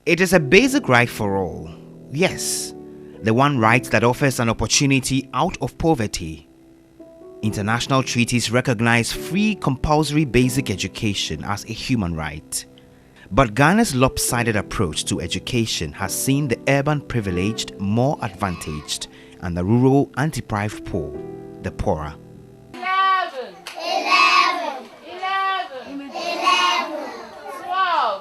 It is a basic right for all. Yes, the one right that offers an opportunity out of poverty. International treaties recognize free compulsory basic education as a human right. But Ghana's lopsided approach to education has seen the urban privileged more advantaged and the rural and deprived poor, the poorer. 11, 12.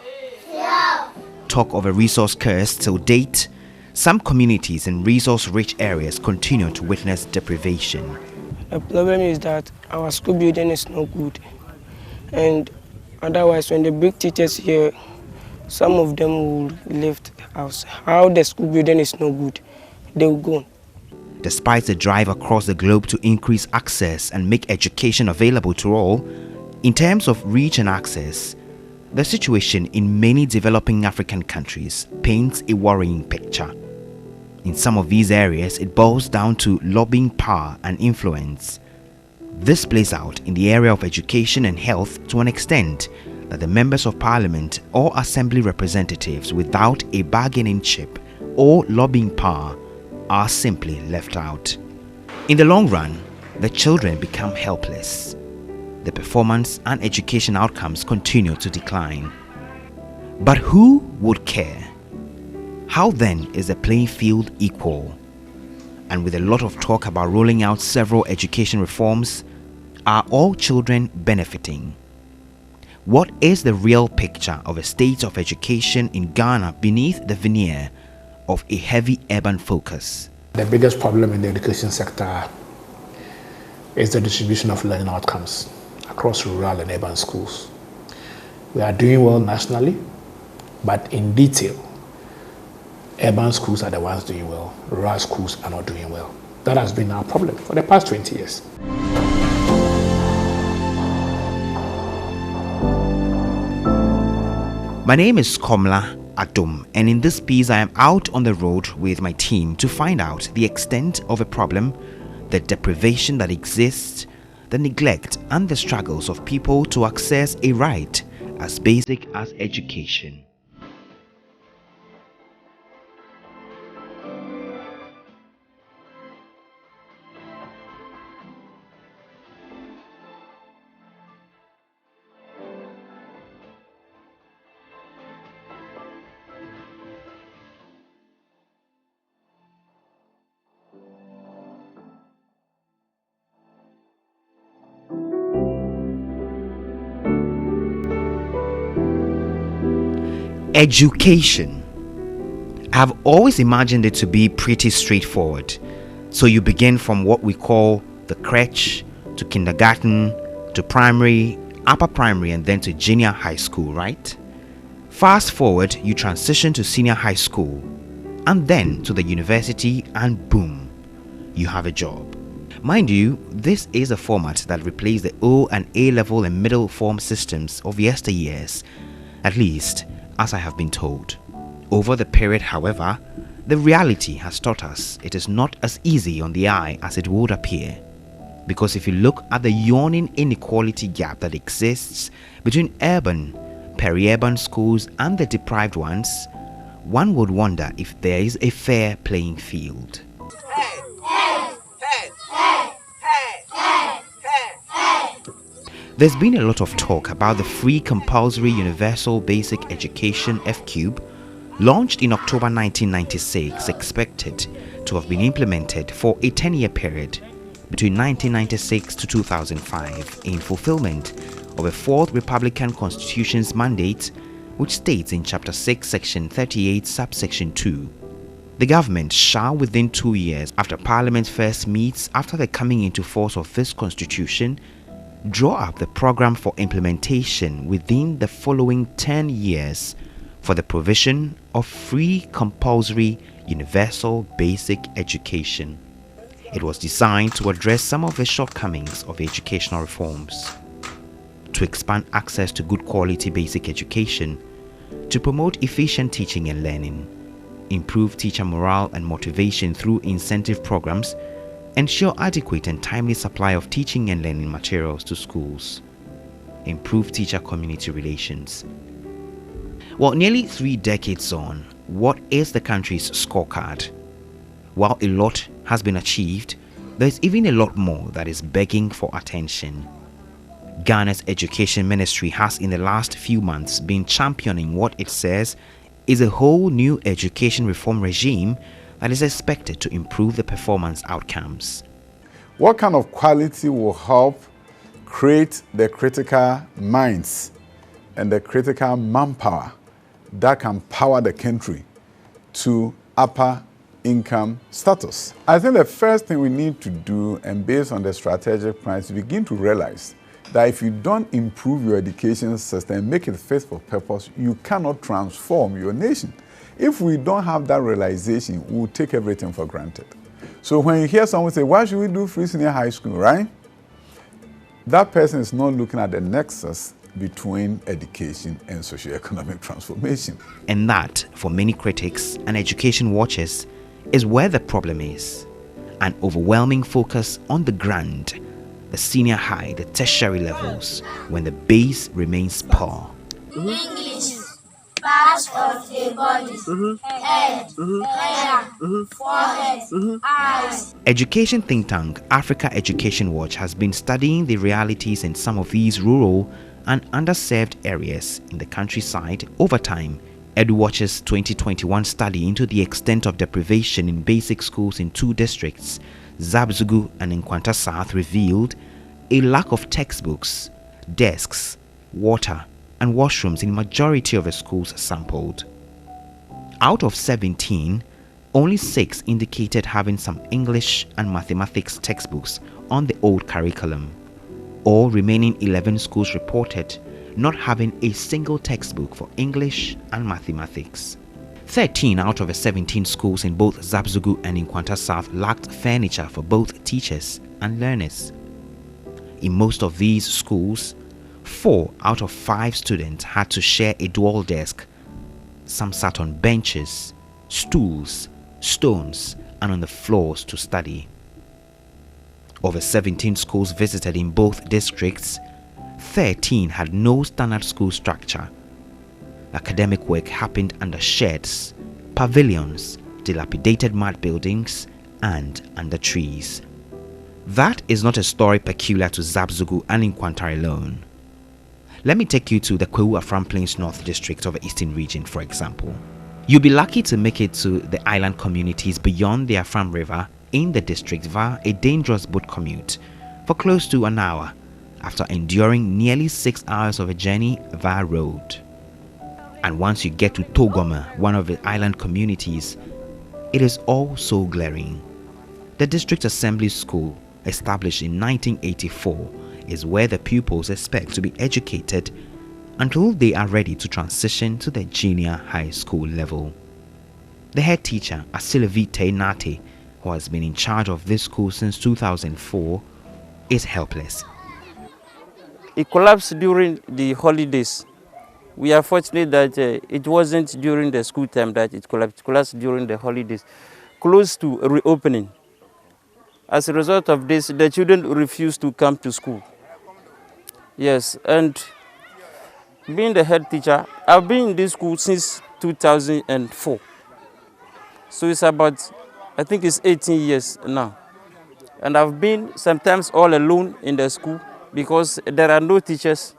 Talk of a resource curse till date, some communities in resource-rich areas continue to witness deprivation. The problem is that our school building is not good, and otherwise when the big teachers here, some of them will leave the house. How the school building is not good, they will go. Despite the drive across the globe to increase access and make education available to all, in terms of reach and access, the situation in many developing African countries paints a worrying picture. In some of these areas, it boils down to lobbying power and influence. This plays out in the area of education and health to an extent that the members of parliament or assembly representatives without a bargaining chip or lobbying power are simply left out. In the long run, the children become helpless. The performance and education outcomes continue to decline. But who would care? How then is the playing field equal? And with a lot of talk about rolling out several education reforms, are all children benefiting? What is the real picture of a state of education in Ghana beneath the veneer of a heavy urban focus? The biggest problem in the education sector is the distribution of learning outcomes across rural and urban schools. We are doing well nationally, but in detail, urban schools are the ones doing well, rural schools are not doing well. That has been our problem for the past 20 years. My name is Komla Adom, and in this piece I am out on the road with my team to find out the extent of a problem, the deprivation that exists, the neglect and the struggles of people to access a right as basic as education. Education. I've always imagined it to be pretty straightforward. So you begin from what we call the crèche, to kindergarten, to primary, upper primary, and then to junior high school, right? Fast forward, you transition to senior high school, and then to the university, and boom, you have a job. Mind you, this is a format that replaced the O and A level and middle form systems of yesteryears, at least as I have been told. Over the period, however, the reality has taught us it is not as easy on the eye as it would appear. Because if you look at the yawning inequality gap that exists between urban, peri-urban schools and the deprived ones, one would wonder if there is a fair playing field. There's been a lot of talk about the free compulsory universal basic education FCUBE, launched in October 1996, expected to have been implemented for a 10-year period between 1996 to 2005 in fulfillment of a Fourth Republican Constitution's mandate, which states in Chapter 6, Section 38, Subsection 2, the government shall within 2 years after Parliament first meets after the coming into force of this Constitution draw up the program for implementation within the following 10 years for the provision of free compulsory universal basic education. It was designed to address some of the shortcomings of educational reforms, to expand access to good quality basic education, to promote efficient teaching and learning, improve teacher morale and motivation through incentive programs, ensure adequate and timely supply of teaching and learning materials to schools, improve teacher-community relations. Well, nearly 3 decades on, what is the country's scorecard? While a lot has been achieved, there's even a lot more that is begging for attention. Ghana's Education Ministry has in the last few months been championing what it says is a whole new education reform regime that is expected to improve the performance outcomes. What kind of quality will help create the critical minds and the critical manpower that can power the country to upper income status? I think the first thing we need to do, and based on the strategic plan, is to begin to realize that if you don't improve your education system, make it fit for purpose, you cannot transform your nation. If we don't have that realization, we'll take everything for granted. So when you hear someone say, why should we do free senior high school, right? That person is not looking at the nexus between education and socioeconomic transformation. And that, for many critics and education watchers, is where the problem is. An overwhelming focus on the grand, the senior high, the tertiary levels, when the base remains poor. English, parts of the body, head, hair, forehead, eyes. Education think tank Africa Education Watch has been studying the realities in some of these rural and underserved areas in the countryside over time. EduWatch's 2021 study into the extent of deprivation in basic schools in 2 districts, Zabzugu and Nkwanta South, revealed a lack of textbooks, desks, water, and washrooms in majority of the schools sampled. Out of 17, only 6 indicated having some English and mathematics textbooks on the old curriculum. All remaining 11 schools reported not having a single textbook for English and mathematics. 13 out of the 17 schools in both Zabzugu and Nkwanta South lacked furniture for both teachers and learners. In most of these schools, 4 out of 5 students had to share a dual desk. Some sat on benches, stools, stones, and on the floors to study. Of the 17 schools visited in both districts, 13 had no standard school structure. Academic work happened under sheds, pavilions, dilapidated mud buildings, and under trees. That is not a story peculiar to Zabzugu and Nkwanta alone. Let me take you to the Kwewu Afram Plains North District of the Eastern Region, for example. You'll be lucky to make it to the island communities beyond the Afram River in the district via a dangerous boat commute for close to an hour after enduring nearly 6 hours of a journey via road. And once you get to Togoma, one of the island communities, it is all so glaring. The District Assembly School, established in 1984, is where the pupils expect to be educated until they are ready to transition to the junior high school level. The head teacher, Asilevite Nate, who has been in charge of this school since 2004, is helpless. It collapsed during the holidays. We are fortunate that it wasn't during the school time that it collapsed. It collapsed during the holidays, close to reopening. As a result of this, the children refused to come to school. Yes, and being the head teacher, I've been in this school since 2004. So it's about, I think it's 18 years now. And I've been sometimes all alone in the school because there are no teachers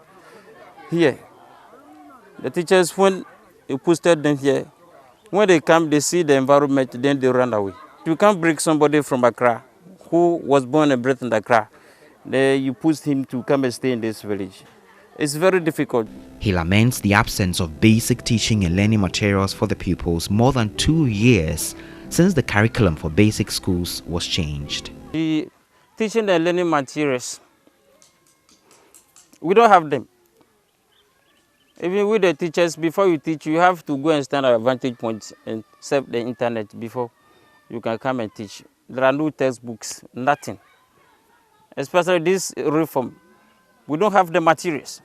here. The teachers, when you posted them here, when they come, they see the environment, then they run away. You can't bring somebody from Accra who was born and bred in Accra. Then you push him to come and stay in this village. It's very difficult. He laments the absence of basic teaching and learning materials for the pupils more than 2 years since the curriculum for basic schools was changed. The teaching and learning materials, we don't have them. Even with the teachers, before you teach, you have to go and stand at a vantage point and surf the internet before you can come and teach. There are no textbooks, nothing. Especially this reform, we don't have the materials.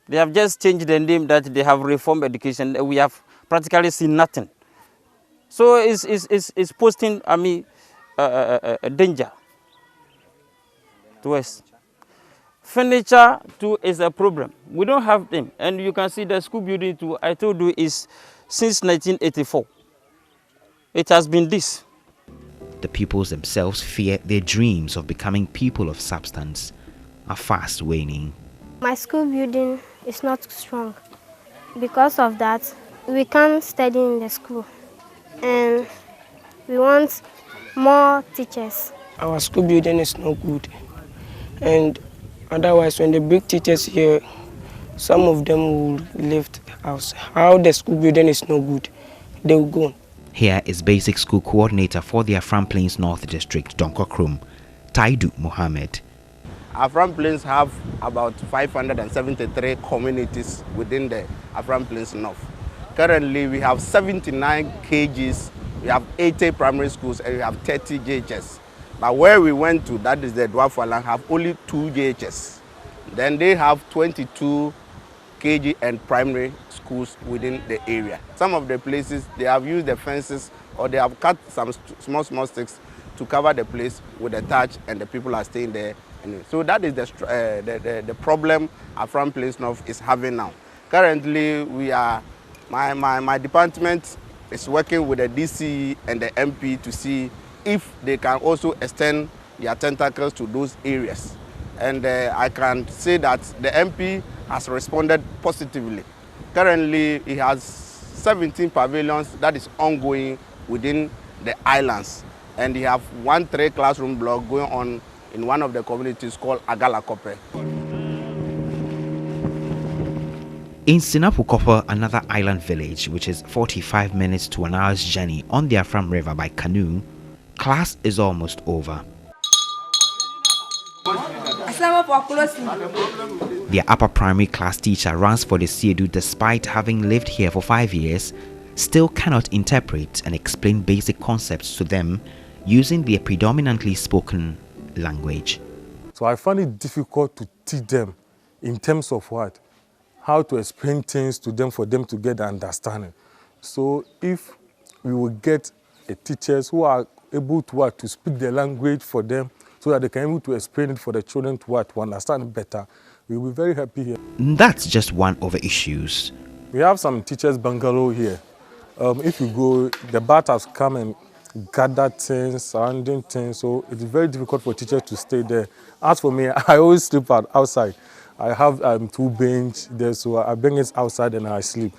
They have just changed the name that they have reformed education. We have practically seen nothing. So it's posting, a danger to us. Furniture too is a problem. We don't have them. And you can see the school building too, I told you, is since 1984. It has been this. The pupils themselves fear their dreams of becoming people of substance are fast waning. My school building is not strong. Because of that, we can't study in the school. And we want more teachers. Our school building is not good. And otherwise, when the big teachers here, some of them will leave the house. How the school building is not good, they will go. Here is Basic School Coordinator for the Afram Plains North District, Donkokrum, Taidu Mohammed. Afram Plains have about 573 communities within the Afram Plains North. Currently, we have 79 KGs, we have 80 primary schools, and we have 30 JHS. But where we went to, that is the Dwafalang, have only 2 JHS. Then they have 22 KG and primary schools within the area. Some of the places, they have used the fences or they have cut some small sticks to cover the place with a thatch, and the people are staying there. And so that is the problem Afram Plains North is having now. Currently, we are, my department is working with the DC and the MP to see if they can also extend their tentacles to those areas. And I can say that the MP has responded positively. Currently, he has 17 pavilions that is ongoing within the islands. And he have 1 3-classroom block going on in one of the communities called Agalakope. In Sinapukopo, another island village, which is 45 minutes to an hour's journey on the Afram River by canoe, class is almost over. Their upper primary class teacher runs for the Siedu despite having lived here for 5 years, still cannot interpret and explain basic concepts to them using their predominantly spoken language. So I find it difficult to teach them in terms of what? How to explain things to them for them to get the understanding. So if we will get teachers who are able to speak the language for them so that they can be able to explain it for the children to understand it better, we will be very happy here. That's just one of the issues. We have some teachers bungalow here. If you go, the bat has come and gather things, surrounding things, so it's very difficult for teachers to stay there. As for me, I always sleep outside. I have 2 benches there, so I bring it outside and I sleep.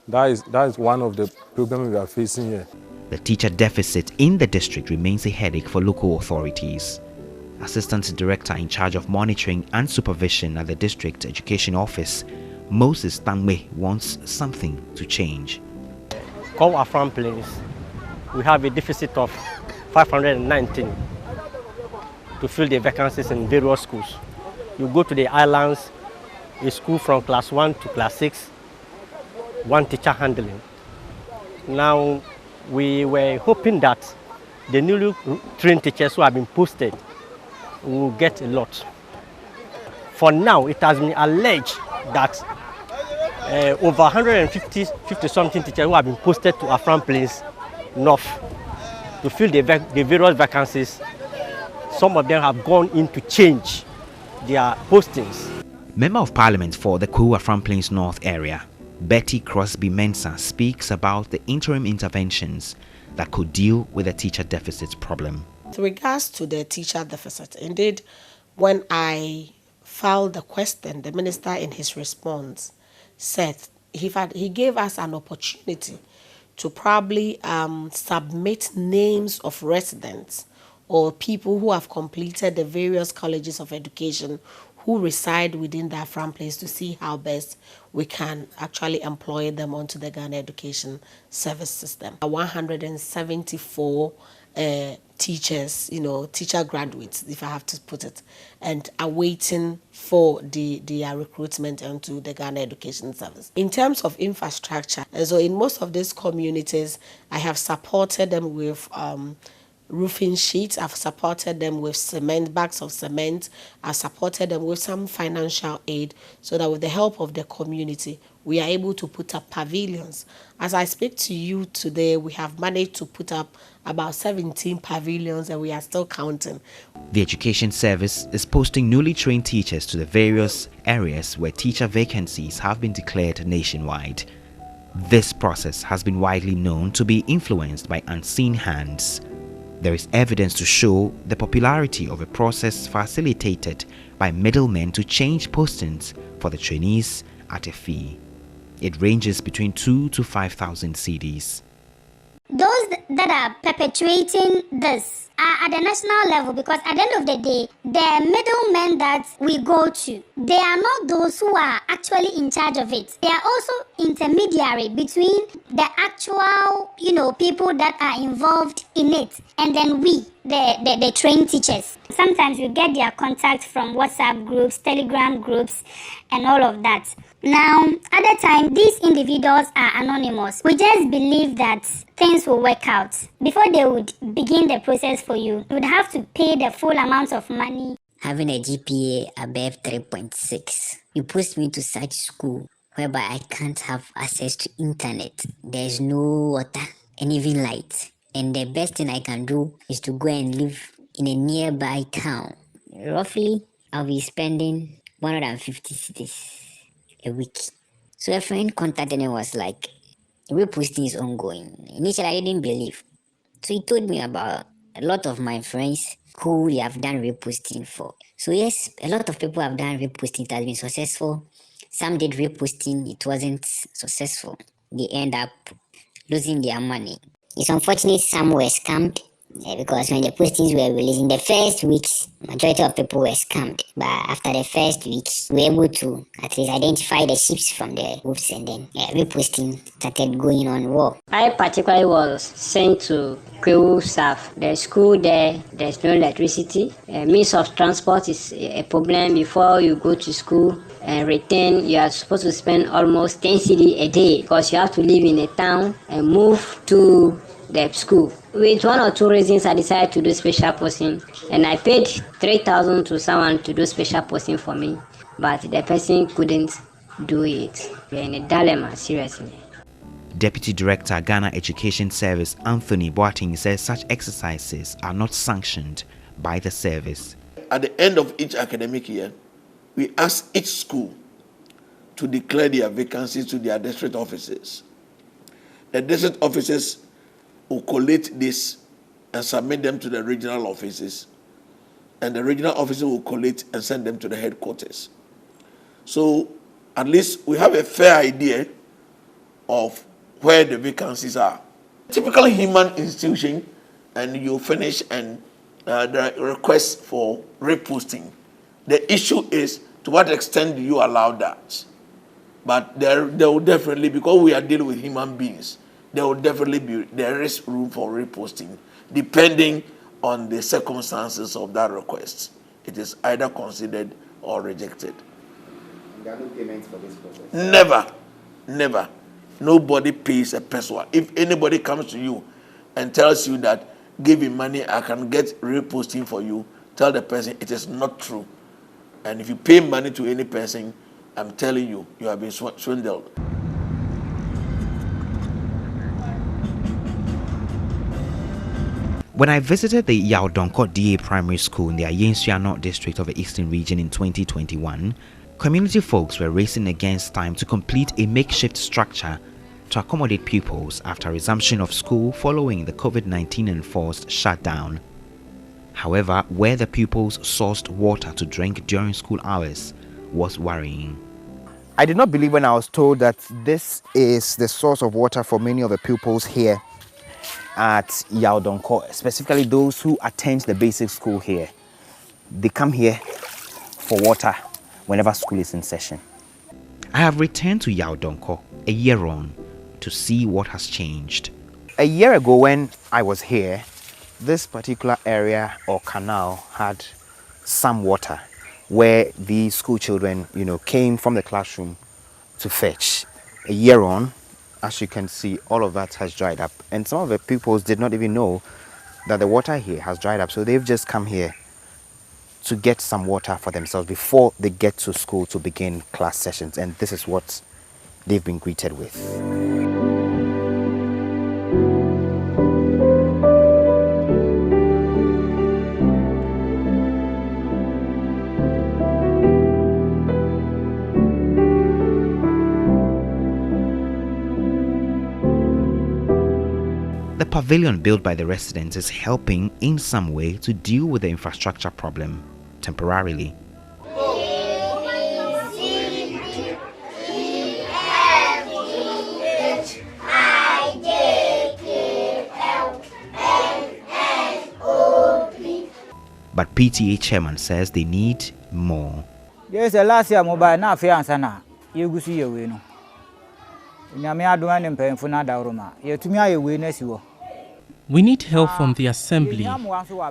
That is one of the problems we are facing here. The teacher deficit in the district remains a headache for local authorities. Assistant Director in charge of monitoring and supervision at the District Education Office, Moses Tangme, wants something to change. Call Afram Plains, we have a deficit of 519 to fill the vacancies in various schools. You go to the islands, a school from class 1 to class 6, 1 teacher handling. Now, we were hoping that the newly trained teachers who have been posted will get a lot. For now, it has been alleged that over 50-something teachers who have been posted to Afram Plains North to fill the various vacancies, some of them have gone in to change their postings. Member of Parliament for the Kwu Afram Plains North area, Betty Crosby Mensah, speaks about the interim interventions that could deal with the teacher deficit problem. With regards to the teacher deficit, indeed, when I filed the question, the minister in his response said he gave us an opportunity to probably submit names of residents or people who have completed the various colleges of education who reside within the Afram Plains to see how best we can actually employ them onto the Ghana Education Service System. 174 teachers, teacher graduates, if I have to put it, and are waiting for their recruitment into the Ghana Education Service. In terms of infrastructure, and so in most of these communities, I have supported them with roofing sheets. I've supported them with cement, bags of cement. I've supported them with some financial aid so that with the help of the community, we are able to put up pavilions. As I speak to you today, we have managed to put up about 17 pavilions and we are still counting. The Education Service is posting newly trained teachers to the various areas where teacher vacancies have been declared nationwide. This process has been widely known to be influenced by unseen hands. There is evidence to show the popularity of a process facilitated by middlemen to change postings for the trainees at a fee. It ranges between 2,000 to 5,000 cedis. Those that are perpetuating this are at the national level, because at the end of the day, the middlemen that we go to, they are not those who are actually in charge of it. They are also intermediary between the actual, people that are involved in it, and then we, the trained teachers. Sometimes we get their contact from WhatsApp groups, Telegram groups, and all of that. Now, at the time, these individuals are anonymous. We just believe that things will work out. Before they would begin the process for you, you would have to pay the full amount of money. Having a GPA above 3.6, you post me to such school whereby I can't have access to internet. There's no water and even light. And the best thing I can do is to go and live in a nearby town. Roughly, I'll be spending 150 cities a week. So a friend contacted me and was like, reposting is ongoing. Initially, I didn't believe. So he told me about a lot of my friends who we have done reposting for. So yes, a lot of people have done reposting. It has been successful. Some did reposting, it wasn't successful. They end up losing their money. It's unfortunate some were scammed, because when the postings were released in the first weeks, majority of people were scammed. But after the first weeks, we were able to at least identify the ships from the groups, and then reposting started going on well. I particularly was sent to Kwewu South. The school there's no electricity. Means of transport is a problem. Before you go to school and return, you are supposed to spend almost 10 cedi a day, because you have to live in a town and move to the school. With one or two reasons, I decided to do special posting, and I paid 3,000 to someone to do special posting for me, but the person couldn't do it. We're in a dilemma, seriously. Deputy Director, Ghana Education Service, Anthony Boateng, says such exercises are not sanctioned by the service. At the end of each academic year, we ask each school to declare their vacancies to their district offices. The district offices will collate this and submit them to the regional offices, and the regional offices will collate and send them to the headquarters. So at least we have a fair idea of where the vacancies are. Typical human institution, and you finish and the request for reposting. The issue is, to what extent do you allow that? But there will definitely, because we are dealing with human beings, there is room for reposting, depending on the circumstances of that request. It is either considered or rejected. There are no payments for this process? Never. Nobody pays a peso. If anybody comes to you and tells you that, give me money, I can get reposting for you, tell the person it is not true. And if you pay money to any person, I'm telling you, you have been swindled. When I visited the Yaodonkor DA Primary School in the Ayensuano district of the Eastern Region in 2021, community folks were racing against time to complete a makeshift structure to accommodate pupils after resumption of school following the COVID-19 enforced shutdown. However, where the pupils sourced water to drink during school hours was worrying. I did not believe when I was told that this is the source of water for many of the pupils here at Yaodonkor, specifically those who attend the basic school here. They come here for water whenever school is in session. I have returned to Yaodonkor a year on to see what has changed. A year ago when I was here, this particular area or canal had some water where the school children, came from the classroom to fetch. A year on, as you can see, all of that has dried up, and some of the pupils did not even know that the water here has dried up, so they've just come here to get some water for themselves before they get to school to begin class sessions, and this is what they've been greeted with. The pavilion built by the residents is helping in some way to deal with the infrastructure problem temporarily. But PTA chairman says they need more. Yes, last year mobile na fiance na yegusi yewe no. Nyame adoma ne mpemfo na daworoma. Yetumi ayewe na siwo. We need help from the assembly.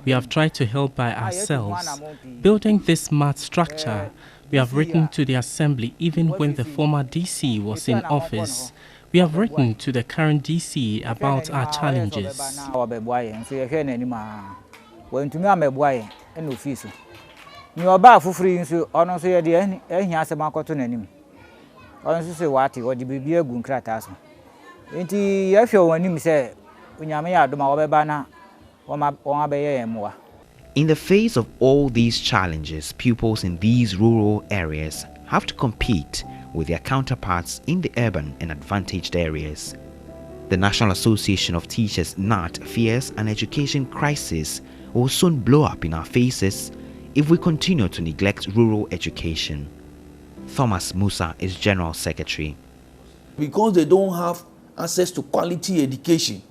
We have tried to help by ourselves. Building this smart structure, we have written to the assembly even when the former DC was in office. We have written to the current DC about our challenges. Ni oba afufuri nso ono so ye de ehia asem akoto nanim ono so se wati odi bibia egu nkrata so enti ye hwe wanim se unyame ya adoma wobeba na won abeye emwa. In the face of all these challenges, pupils in these rural areas have to compete with their counterparts in the urban and advantaged areas. The National Association of Teachers, NAT, fears an education crisis will soon blow up in our faces if we continue to neglect rural education. Thomas Musa is General Secretary. Because they don't have access to quality education.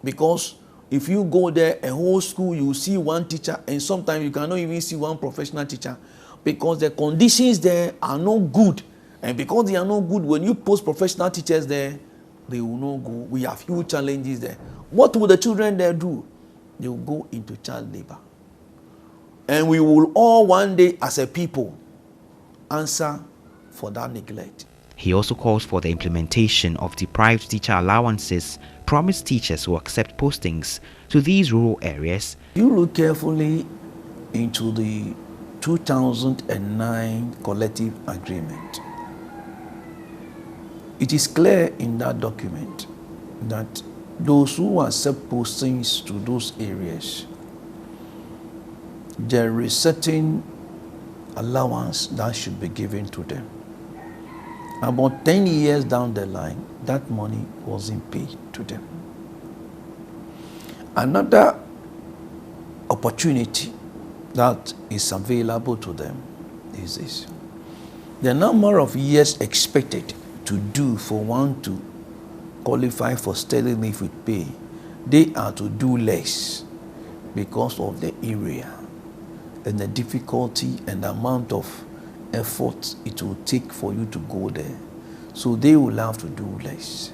Because if you go there, a whole school, you see one teacher, and sometimes you cannot even see one professional teacher, because the conditions there are not good. And because they are not good, when you post professional teachers there, they will not go. We have huge challenges there. What will the children there do? They will go into child labor. And we will all one day as a people answer for that neglect. He also calls for the implementation of deprived teacher allowances promised teachers who accept postings to these rural areas. You look carefully into the 2009 collective agreement. It is clear in that document that those who accept postings to those areas, there is certain allowance that should be given to them. About 10 years down the line, that money wasn't paid to them. Another opportunity that is available to them is this. The number of years expected to do for one to qualify for steady leave with pay, they are to do less because of the area and the difficulty and the amount of effort it will take for you to go there. So they will have to do less.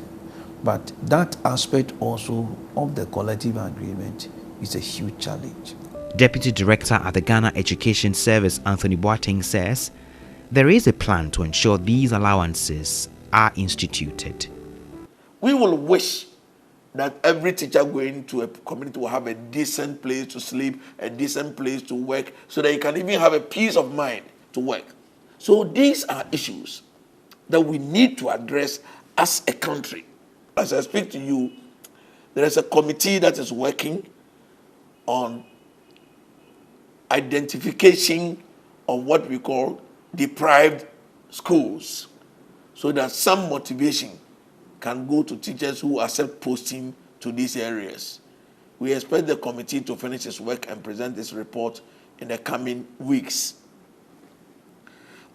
But that aspect also of the collective agreement is a huge challenge. Deputy Director at the Ghana Education Service, Anthony Boateng, says there is a plan to ensure these allowances are instituted. We will wish that every teacher going to a community will have a decent place to sleep, a decent place to work, so that you can even have a peace of mind to work. So these are issues that we need to address as a country. As I speak to you, there is a committee that is working on identification of what we call deprived schools, so that some motivation can go to teachers who accept posting to these areas. We expect the committee to finish its work and present this report in the coming weeks.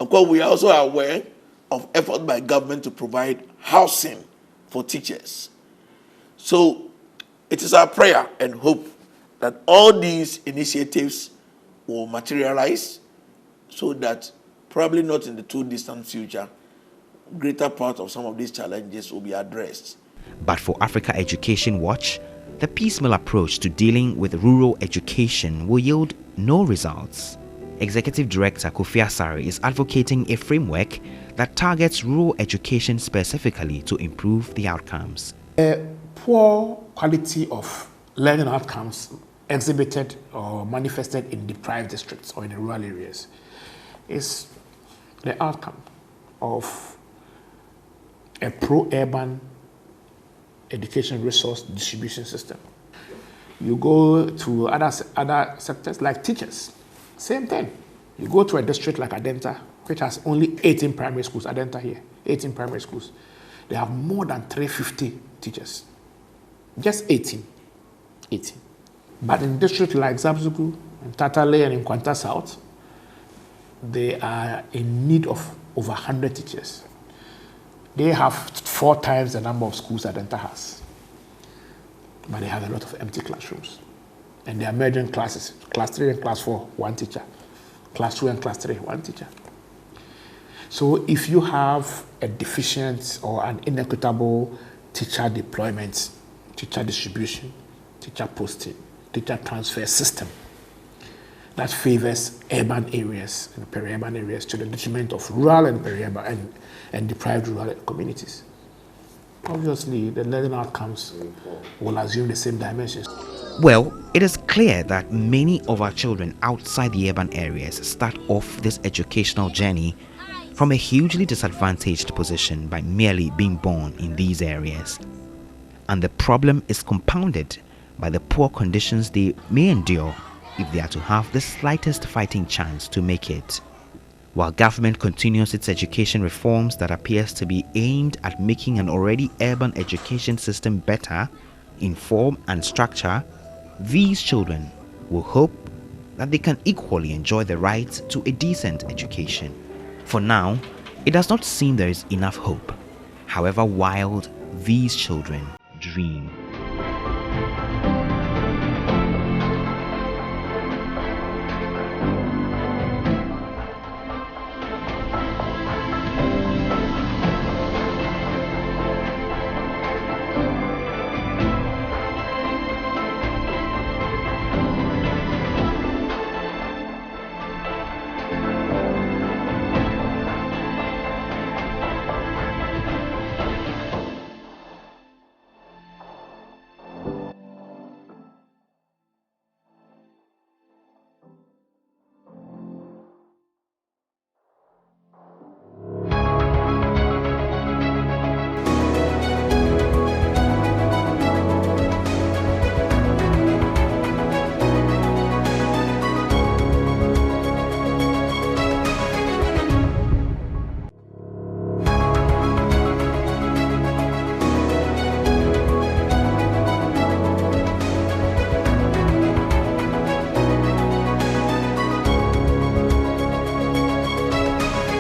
Of course, we are also aware of efforts by government to provide housing for teachers. So it is our prayer and hope that all these initiatives will materialize, so that probably not in the too distant future, greater part of some of these challenges will be addressed. But for Africa Education Watch, the piecemeal approach to dealing with rural education will yield no results. Executive Director Kofi Asare is advocating a framework that targets rural education specifically to improve the outcomes. A poor quality of learning outcomes exhibited or manifested in deprived districts or in the rural areas is the outcome of a pro-urban education resource distribution system. You go to other sectors like teachers, same thing. You go to a district like Adenta, which has only 18 primary schools, Adenta here, 18 primary schools. They have more than 350 teachers. Just 18. But in districts like Zabzugu, in Tatale, and in Kwanta South, they are in need of over 100 teachers. They have 4 times the number of schools Adenta has. But they have a lot of empty classrooms. And they are merging classes, class 3 and class 4, 1 teacher. Class 2 and class 3, 1 teacher. So if you have a deficient or an inequitable teacher deployment, teacher distribution, teacher posting, teacher transfer system that favors urban areas and peri-urban areas to the detriment of rural and peri-urban and deprived rural communities, obviously the learning outcomes will assume the same dimensions. Well, it is clear that many of our children outside the urban areas start off this educational journey from a hugely disadvantaged position by merely being born in these areas. And the problem is compounded by the poor conditions they may endure if they are to have the slightest fighting chance to make it. While government continues its education reforms that appears to be aimed at making an already urban education system better in form and structure, these children will hope that they can equally enjoy the right to a decent education. For now, it does not seem there is enough hope, however wild these children dream.